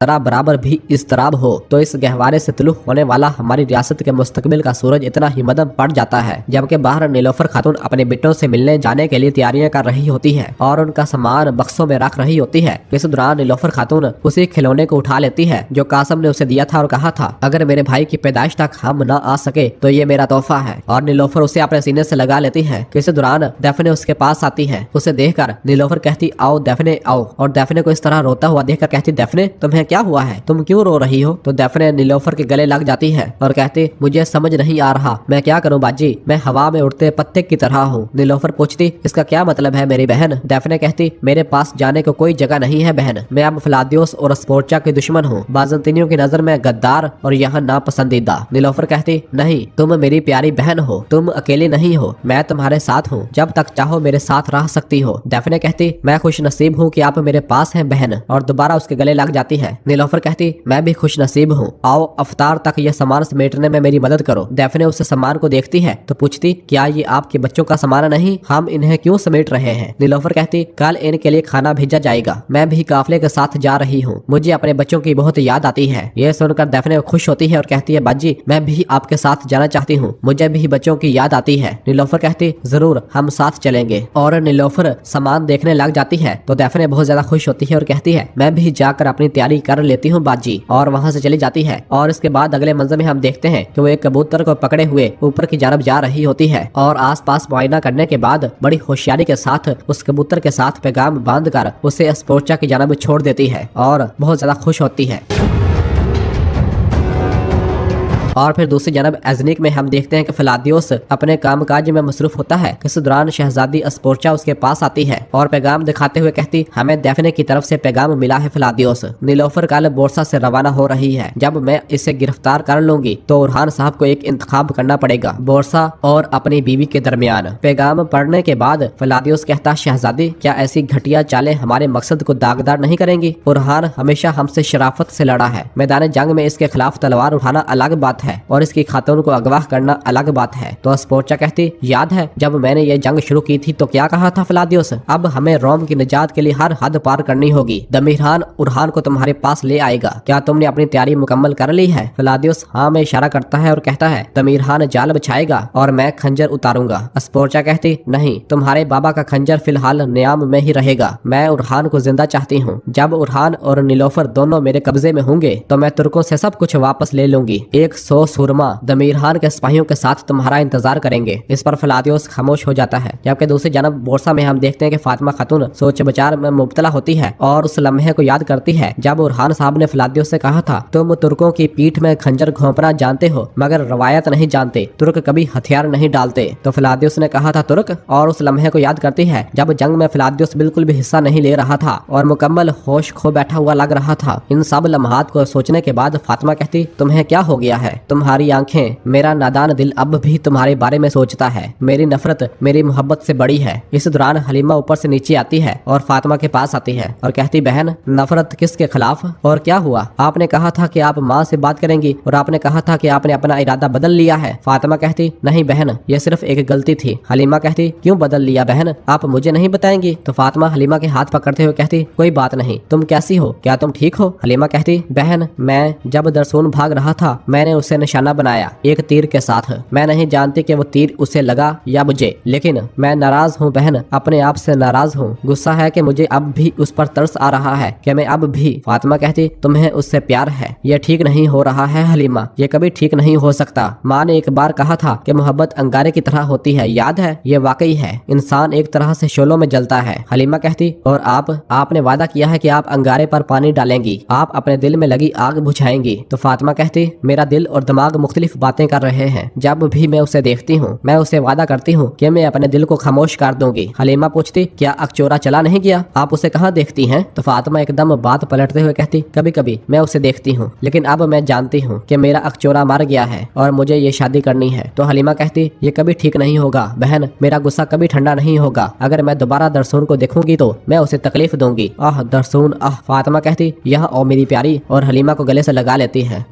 जरा बराबर भी इस्तराब हो तो इस गहवारे से तुलु होने वाला हमारी रियासत के मुस्तकबिल का सूरज इतना ही मदम पड़ जाता है। जबकि बाहर नीलोफर खातून अपने बेटों से मिलने जाने के लिए तैयारियां कर रही होती है और उनका सामान बक्सों में रख रही होती है। इस दौरान नीलोफर खातून उसी खिलौने को उठा लेती है जो कासम ने उसे दिया था और कहा था अगर मेरे भाई की पैदाइश तक हम न आ सके तो ये मेरा तोहफा है, और नीलोफर उसे अपने सीने से लगा लेती है। इस दौरान डेफने उसके पास आती है। उसे देखकर नीलोफर कहती आओ डेफने आओ, और डेफने को इस तरह रोता हुआ देखकर कहती डेफने तुम्हें क्या हुआ है, तुम क्यों रो रही हो? तो डेफने नीलोफर के गले लग जाती है और कहती मुझे समझ नहीं आ रहा, मैं क्या करूं बाजी, मैं हवा में उड़ते पत्ते की तरह हूँ। नीलोफर पूछती इसका क्या मतलब है मेरी बहन? डेफने कहती मेरे पास जाने को कोई जगह नहीं है बहन, मैं अब फ्लादियोस और स्पोर्चा की दुश्मन हूँ, बाज़ंतीनियों की नजर में गद्दार और यहाँ नापसंदीदा। नीलोफर कहती नहीं, तुम मेरी प्यारी बहन हो, तुम अकेली नहीं हो, मैं तुम्हारे साथ हूँ, जब तक चाहो मेरे साथ रह सकती हो। डेफने कहती मैं खुश नसीब हूँ कि आप मेरे पास हैं बहन, और दोबारा उसके गले लग जाती है। नीलोफर कहती मैं भी खुश नसीब हूँ, आओ अफ्तार तक ये सामान समेटने में मेरी मदद करो। डेफने उस सामान को देखती है तो पूछती क्या ये आपके बच्चों का सामान नहीं, हम इन्हें क्यों समेट रहे हैं? नीलोफर कहती कल इनके लिए खाना भेजा जाएगा, मैं भी काफिले के साथ जा रही हूँ, मुझे अपने बच्चों की बहुत याद आती है। ये सुनकर डेफने खुश होती है और कहती है बाजी मैं भी आपके साथ जाना चाहती हूँ, मुझे भी बच्चों की याद आती है। नीलोफर कहती जरूर हम साथ चलेंगे, और नीलोफर सामान देखने लग जाती है तो डेफने बहुत ज्यादा खुश होती है और कहती है मैं भी जाकर अपनी तैयारी कर लेती हूँ बाजी, और वहाँ से चली जाती है। और इसके बाद अगले मंजर में हम देखते हैं कि वो एक कबूतर को पकड़े हुए ऊपर की जानब जा रही होती है, और आसपास मुआयना करने के बाद बड़ी होशियारी के साथ उस कबूतर के साथ पैगाम बांधकर उसे स्पोर्चा की जानब छोड़ देती है और बहुत ज्यादा खुश होती है। और फिर दूसरी जानब एजनिक में हम देखते हैं कि फ्लादियोस अपने कामकाज में मसरूफ होता है। इस दौरान शहजादी स्पोर्चा उसके पास आती है और पैगाम दिखाते हुए कहती हमें डेफने की तरफ से पैगाम मिला है फ्लादियोस, नीलोफर कल बोर्सा से रवाना हो रही है, जब मैं इसे गिरफ्तार कर लूंगी तो उरहान साहब को एक इंतखाब करना पड़ेगा बोर्सा और अपनी बीवी के दरमियान। पैगाम पढ़ने के बाद फ्लादियोस कहता शहजादी क्या ऐसी घटिया चालें हमारे मकसद को दागदार नहीं करेंगी? उरहान हमेशा हमसे शराफत से लड़ा है, मैदान जंग में इसके खिलाफ तलवार उठाना अलग बात है और इसकी खातून को अगवा करना अलग बात है। तो स्पोर्चा कहती याद है जब मैंने ये जंग शुरू की थी तो क्या कहा था फ्लादियोस, अब हमें रोम की निजात के लिए हर हद पार करनी होगी, दमीरहान उरहान को तुम्हारे पास ले आएगा, क्या तुमने अपनी तैयारी मुकम्मल कर ली है? फ्लादियोस हाँ में इशारा करता है और कहता है दमीरहान जाल बिछाएगा और मैं खंजर उतारूंगा। स्पोर्चा कहती नहीं, तुम्हारे बाबा का खंजर फिलहाल नियाम में ही रहेगा, मैं उरहान को जिंदा चाहती हूँ, जब उरहान और नीलोफर दोनों मेरे कब्जे में होंगे तो मैं तुर्कों से सब कुछ वापस ले लूंगी, 100 सुरमा दमीरहान के सिपाहियों के साथ तुम्हारा इंतजार करेंगे। इस पर फ्लादियोस खामोश हो जाता है। जबकि दूसरी जानब बोर्सा में हम देखते हैं कि फातिमा खातून सोच विचार में मुब्तला होती है और उस लम्हे को याद करती है जब उरहान साहब ने फ्लादियोस से कहा था तुम तुर्कों की पीठ में खंजर घोंपना जानते हो मगर रवायत नहीं जानते, तुर्क कभी हथियार नहीं डालते। तो फ्लादियोस ने कहा था तुर्क, और उस लम्हे को याद करती है जब जंग में फ्लादियोस बिल्कुल भी हिस्सा नहीं ले रहा था और मुकम्मल होश खो बैठा हुआ लग रहा था। इन सब लम्हात को सोचने के बाद फातिमा कहती तुम्हें क्या हो गया है, तुम्हारी आंखें, मेरा नादान दिल अब भी तुम्हारे बारे में सोचता है, मेरी नफरत मेरी मोहब्बत से बड़ी है। इस दौरान हलीमा ऊपर से नीचे आती है और फातिमा के पास आती है और कहती बहन नफरत किसके खिलाफ, और क्या हुआ? आपने कहा था कि आप माँ से बात करेंगी और आपने कहा था कि आपने अपना इरादा बदल लिया है। फातिमा कहती नहीं बहन, यह सिर्फ एक गलती थी। हलीमा कहती क्यों बदल लिया बहन, आप मुझे नहीं बताएंगी? तो फातिमा हलीमा के हाथ पकड़ते हुए कहती कोई बात नहीं, तुम कैसी हो, क्या तुम ठीक हो? हलीमा कहती बहन मैं जब दरसून भाग रहा था मैंने उसे निशाना बनाया एक तीर के साथ, मैं नहीं जानती कि वो तीर उसे लगा या मुझे, लेकिन मैं नाराज हूँ बहन, अपने आप से नाराज हूँ, गुस्सा है कि मुझे अब भी उस पर तरस आ रहा है कि मैं अब भी। फातिमा कहती तुम्हें उससे प्यार है, ये ठीक नहीं हो रहा है हलीमा, ये कभी ठीक नहीं हो सकता। माँ ने एक बार कहा था कि मोहब्बत अंगारे की तरह होती है, याद है? ये वाकई है, इंसान एक तरह से शोलों में जलता है। हलीमा कहती और आपने वादा किया है कि आप अंगारे पर पानी डालेंगी, आप अपने दिल में लगी आग बुझाएंगी। तो फातिमा कहती मेरा दिल और दिमाग मुख्तलिफ बातें कर रहे हैं, जब भी मैं उसे देखती हूँ मैं उसे वादा करती हूँ कि मैं अपने दिल को खामोश कर दूंगी। हलीमा पूछती क्या अकचोरा चला नहीं गया, आप उसे कहाँ देखती हैं? तो फातिमा एकदम बात पलटते हुए कहती कभी कभी मैं उसे देखती हूँ, लेकिन अब मैं जानती हूँ कि मेरा अकचोरा मर गया है और मुझे ये शादी करनी है। तो हलीमा कहती ये कभी ठीक नहीं होगा बहन, मेरा गुस्सा कभी ठंडा नहीं होगा, अगर मैं दोबारा दरसून को देखूंगी तो मैं उसे तकलीफ दूंगी। आह दरसून आह। फातिमा कहती यह ओ मेरी प्यारी, और हलीमा को गले से लगा लेती है।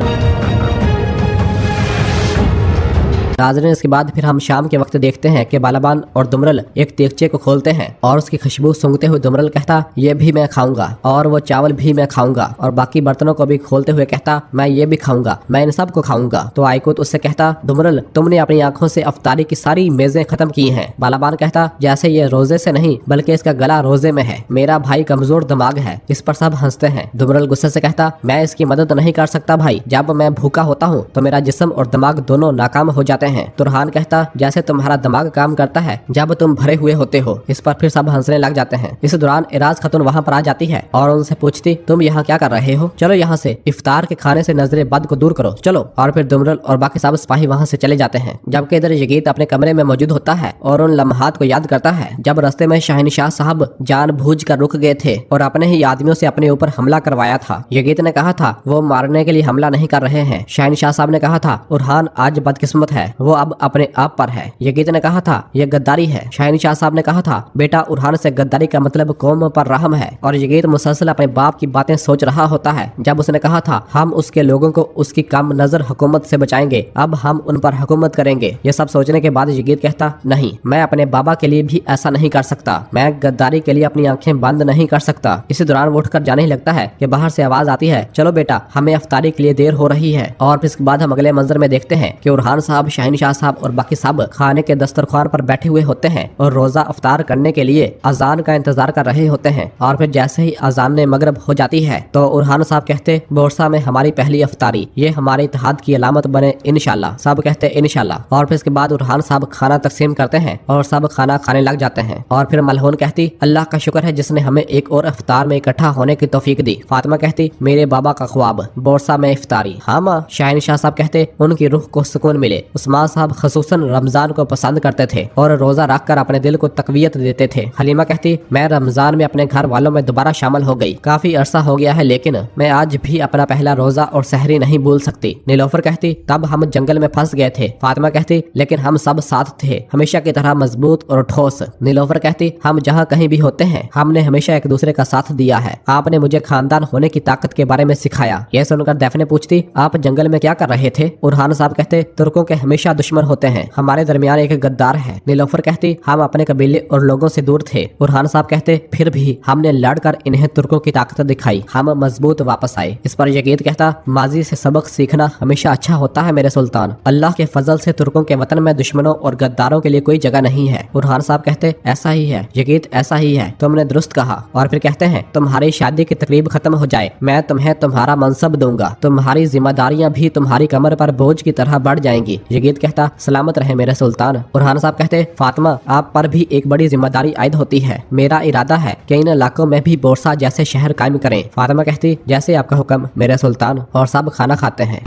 नाज़रीन इसके बाद फिर हम शाम के वक्त देखते हैं कि बालाबान और दुमरल एक देगचे को खोलते हैं और उसकी खुशबू सूंघते हुए दुमरल कहता ये भी मैं खाऊंगा और वो चावल भी मैं खाऊंगा और बाकी बर्तनों को भी खोलते हुए कहता मैं ये भी खाऊंगा, मैं इन सब को खाऊंगा। तो आइकुत उससे कहता दुमरल तुमने अपनी आंखों से अफ्तारी की सारी मेजें खत्म की हैं। बालाबान कहता जैसे ये रोजे से नहीं बल्कि इसका गला रोजे में है, मेरा भाई कमजोर दिमाग है। इस पर सब हंसते हैं। दुमरल गुस्से से कहता मैं इसकी मदद नहीं कर सकता भाई, जब मैं भूखा होता हूँ तो मेरा जिस्म और दिमाग दोनों नाकाम हो जाते हैं। तुरहान कहता जैसे तुम्हारा दिमाग काम करता है जब तुम भरे हुए होते हो। इस पर फिर सब हंसने लग जाते हैं। इस दौरान इराज खातून वहाँ पर आ जाती है और उनसे पूछती तुम यहाँ क्या कर रहे हो, चलो यहाँ से इफ्तार के खाने से नजरे बद को दूर करो चलो। और फिर दुमरल और बाकी सब सिपाही वहाँ से चले जाते हैं, जबकि इधर यगीत अपने कमरे में मौजूद होता है और उन लम्हात को याद करता है जब रास्ते में शहनशाह साहब जानबूझ कर रुक गए थे और अपने ही आदमियों से अपने ऊपर हमला करवाया था। यगीत ने कहा था वो मारने के लिए हमला नहीं कर रहे हैं। शहनशाह साहब ने कहा था उरहान आज बदकिस्मत है, वो अब अपने आप पर है। यगीत ने कहा था यह गद्दारी है। शहनशाह साहब ने कहा था बेटा उरहान से गद्दारी का मतलब कौम पर रहम है। और यगीत मुसलसल अपने बाप की बातें सोच रहा होता है जब उसने कहा था हम उसके लोगों को उसकी कम नजर हुकूमत से बचाएंगे, अब हम उन पर हुकूमत करेंगे। ये सब सोचने के बाद यगीत कहता नहीं, मैं अपने बाबा के लिए भी ऐसा नहीं कर सकता, मैं गद्दारी के लिए अपनी आंखें बंद नहीं कर सकता। इसी दौरान वो उठकर जाने ही लगता है कि बाहर से आवाज आती है चलो बेटा हमें अफ्तारी के लिए देर हो रही है। और फिर इसके बाद हम अगले मंजर में देखते हैं कि उरहान साहब, शहनशाह साहब और बाकी सब खाने के दस्तरखान पर बैठे हुए होते हैं और रोजा अफ्तार करने के लिए अजान का इंतजार कर रहे होते हैं। और फिर जैसे ही अजान ने मगरब हो जाती है तो उरहान साहब कहते बोरसा में हमारी पहली अफ्तारी, ये हमारे इत्तेहाद की अलामत बने इंशाल्लाह। सब कहते इंशाल्लाह। और फिर इसके बाद उरहान साहब खाना तकसीम करते हैं और सब खाना खाने लग जाते हैं। और फिर मलहून कहती अल्लाह का शुक्र है जिसने हमें एक और इफ्तार में इकट्ठा होने की तौफीक दी। फातिमा कहती मेरे बाबा का ख्वाब बोरसा में इफ्तारी। हाँ माँ। शहनशाह साहब कहते उनकी रूह को सुकून मिले। उस्मान साहब खसूसन रमजान को पसंद करते थे और रोजा रख कर अपने दिल को तकवीयत देते थे। हलीमा कहती मैं रमजान में अपने घर वालों में दोबारा शामिल हो गई, काफी अरसा हो गया है लेकिन मैं आज भी अपना पहला रोजा और सहरी नहीं भूल सकती। नीलोफर कहती तब हम जंगल में फंस गए थे। फातिमा कहती लेकिन हम सब साथ थे, हमेशा की तरह मजबूत और ठोस। नीलोफर कहती हम जहाँ कहीं भी होते हैं हमने हमेशा एक दूसरे का साथ दिया है, आपने मुझे खानदान होने की ताकत के बारे में सिखाया। यह सुनकर दैफने पूछती आप जंगल में क्या कर रहे थे। उरहान साहब कहते तुर्कों के हमेशा दुश्मन होते हैं, हमारे दरमियान एक गद्दार है। नीलोफर कहती हम अपने कबीले और लोगों से दूर थे। उरहान साहब कहते फिर भी हमने लड़कर इन्हें तुर्कों की ताकत दिखाई, हम मजबूत वापस आए। इस पर यगीत कहता माजी से सबक सीखना हमेशा अच्छा होता है मेरे सुल्तान, अल्लाह के फजल से तुर्कों के वतन में दुश्मनों और गद्दारों के लिए कोई जगह नहीं है। उरहान साहब कहते ऐसा ही है यगीत, ऐसा ही है, तुमने दुरुस्त कहा। और फिर कहते हैं तुम्हारी शादी की तकरीब खत्म हो जाए मैं तुम्हें तुम्हारा मनसब दूंगा, तुम्हारी जिम्मेदारियां भी तुम्हारी कमर पर बोझ की तरह बढ़ जाएंगी। यगीत कहता सलामत रहे मेरे सुल्तान। उरहान साहब कहते फातिमा आप पर भी एक बड़ी जिम्मेदारी आयद होती है, मेरा इरादा है कि इन इलाकों में भी बोरसा जैसे शहर कायम करें। फातिमा कहती जैसे आपका हुक्म मेरे सुल्तान। और सब खाना खाते हैं।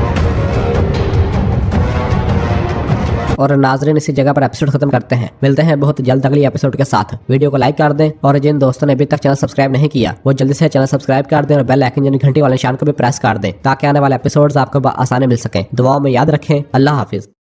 और नाजरीन इसी जगह पर एपिसोड खत्म करते हैं, मिलते हैं बहुत जल्द अगली एपिसोड के साथ। वीडियो को लाइक कर दें और जिन दोस्तों ने अभी तक चैनल सब्सक्राइब नहीं किया वो जल्दी से चैनल सब्सक्राइब कर दें और बेल आइकन यानी घंटी वाले निशान को भी प्रेस कर दें ताकि आने वाले एपिसोड्स आपको आसानी मिल सके। दुआओं में याद रखें। अल्लाह हाफिज।